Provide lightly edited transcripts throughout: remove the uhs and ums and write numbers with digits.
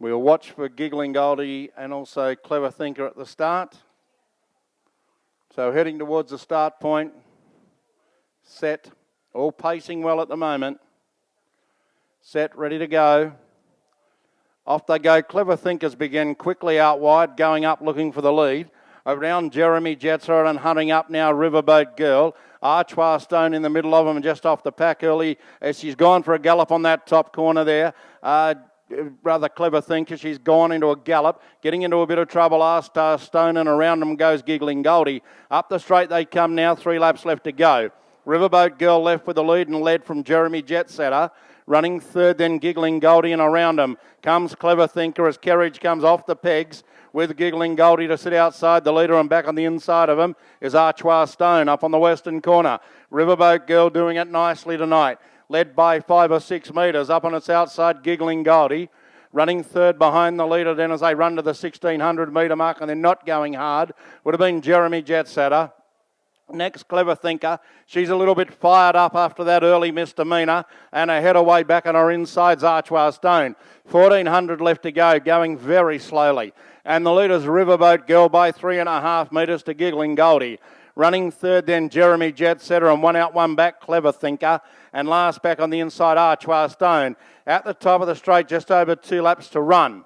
We'll watch for Giggling Goldie and also Clever Thinker at the start. So heading towards the start point. Set. All pacing well at the moment. Set, ready to go. Off they go. Clever Thinkers begin quickly out wide, going up looking for the lead. Around Jeremy Jetser and hunting up now Riverboat Girl. Archois Stone in the middle of them and just off the pack early as she's gone for a gallop on that top corner there. Rather Clever Thinker. She's gone into a gallop, getting into a bit of trouble. Star Stone and around them goes Giggling Goldie. Up the straight they come now, 3 laps left to go. Riverboat Girl left with the lead and led from Jeremy Jetsetter. Running third, then Giggling Goldie, and around him comes Clever Thinker as Kerridge comes off the pegs with Giggling Goldie to sit outside the leader, and back on the inside of him is Archois Stone up on the western corner. Riverboat Girl doing it nicely tonight, led by 5 or 6 metres. Up on its outside, Giggling Goldie. Running third behind the leader then as they run to the 1600 metre mark, and they're not going hard, would have been Jeremy Jetsetter. Next, Clever Thinker. She's a little bit fired up after that early misdemeanour, and ahead away back on her inside's Archois Stone. 1400 left to go, going very slowly. And the leader's Riverboat Girl by 3.5 metres to Giggling Goldie. Running third then Jeremy Jetsetter, and 1 out 1 back Clever Thinker. And last back on the inside Archois Stone. At the top of the straight, just over 2 laps to run.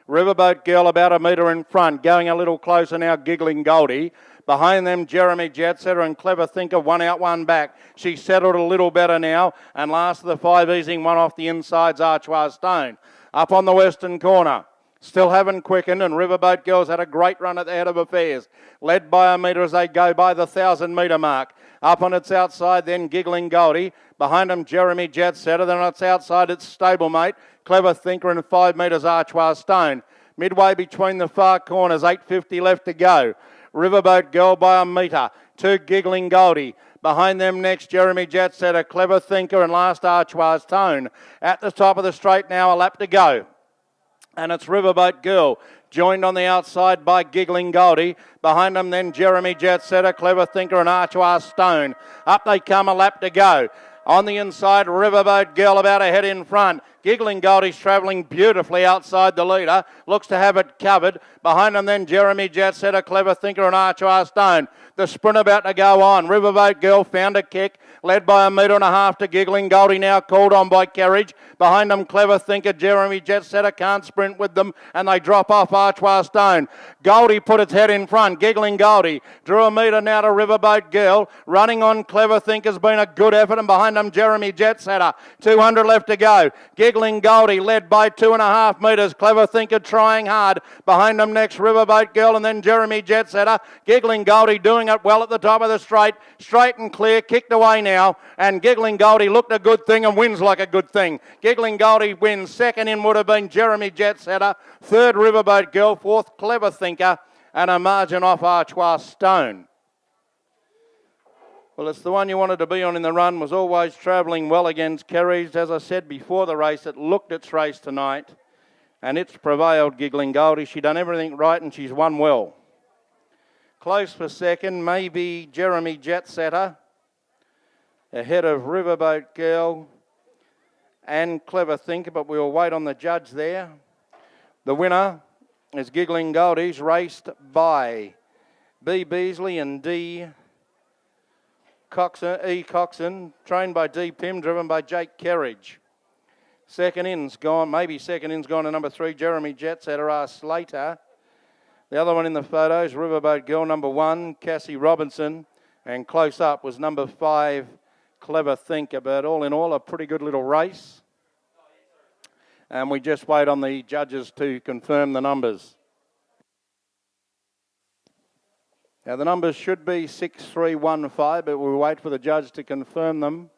Riverboat Girl about a metre in front, going a little closer now Giggling Goldie. Behind them, Jeremy Jetsetter and Clever Thinker, 1 out 1 back. She settled a little better now, and last of the 5 easing one off the inside's Archois Stone. Up on the western corner. Still haven't quickened, and Riverboat Girls had a great run at the head of affairs. Led by a metre as they go by the 1000 metre mark. Up on its outside, then Giggling Goldie. Behind them, Jeremy Jetsetter. Then on its outside, it's Stablemate, Clever Thinker, and 5 metres Archois Stone. Midway between the far corners, 850 left to go. Riverboat Girl by a metre to Giggling Goldie. Behind them next, Jeremy Jetsetter, Clever Thinker, and last Archois Stone. At the top of the straight now, a lap to go. And it's Riverboat Girl, joined on the outside by Giggling Goldie. Behind them then Jeremy Jetsetter, Clever Thinker, and Archois Stone. Up they come, a lap to go. On the inside, Riverboat Girl about a head in front. Giggling Goldie's travelling beautifully outside the leader. Looks to have it covered. Behind them then Jeremy Jetsetter, Clever Thinker, and Archois Stone. The sprint about to go on. Riverboat Girl found a kick. Led by a metre and a half to Giggling Goldie, now called on by Kerridge. Behind them, Clever Thinker, Jeremy Jetsetter can't sprint with them, and they drop off Archois Stone. Goldie put its head in front. Giggling Goldie drew a metre now to Riverboat Girl. Running on Clever Thinker's been a good effort, and behind them, Jeremy Jetsetter. 200 left to go. Giggling Goldie led by 2.5 metres. Clever Thinker trying hard. Behind them next, Riverboat Girl, and then Jeremy Jetsetter. Giggling Goldie doing it well at the top of the straight. Straight and clear, kicked away now, and Giggling Goldie looked a good thing and wins like a good thing. Giggling Goldie wins. Second in would have been Jeremy Jetsetter. Third, Riverboat Girl. Fourth, Clever Thinker, and a margin off Archois Stone. Well, it's the one you wanted to be on in the run. Was always travelling well against Kerridge. As I said before the race, it looked its race tonight, and it's prevailed, Giggling Goldie. She's done everything right, and she's won well. Close for second, maybe Jeremy Jetsetter, ahead of Riverboat Girl and Clever Thinker, but we'll wait on the judge there. The winner is Giggling Goldie's, raced by B. Beasley and D. Coxon, E. Coxon, trained by D. Pym, driven by Jake Kerridge. Second in's gone, maybe second in's gone to number 3, Jeremy Jetsetter, R. Slater. The other one in the photos, Riverboat Girl, number 1, Cassie Robinson. And close up was number 5, Clever Thinker. But all in all, a pretty good little race. And we just wait on the judges to confirm the numbers. Now the numbers should be 6315, but we'll wait for the judge to confirm them.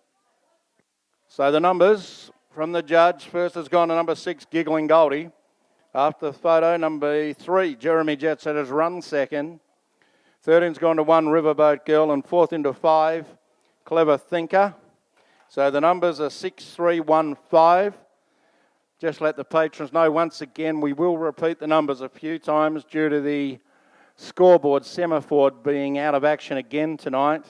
So the numbers from the judge, first has gone to number 6, Giggling Goldie. After the photo, number 3, Jeremy Jetsetter's run second. Third in's gone to 1, Riverboat Girl, and fourth into 5, Clever Thinker. So the numbers are 6315. Just let the patrons know once again, we will repeat the numbers a few times due to the scoreboard semaphore being out of action again tonight.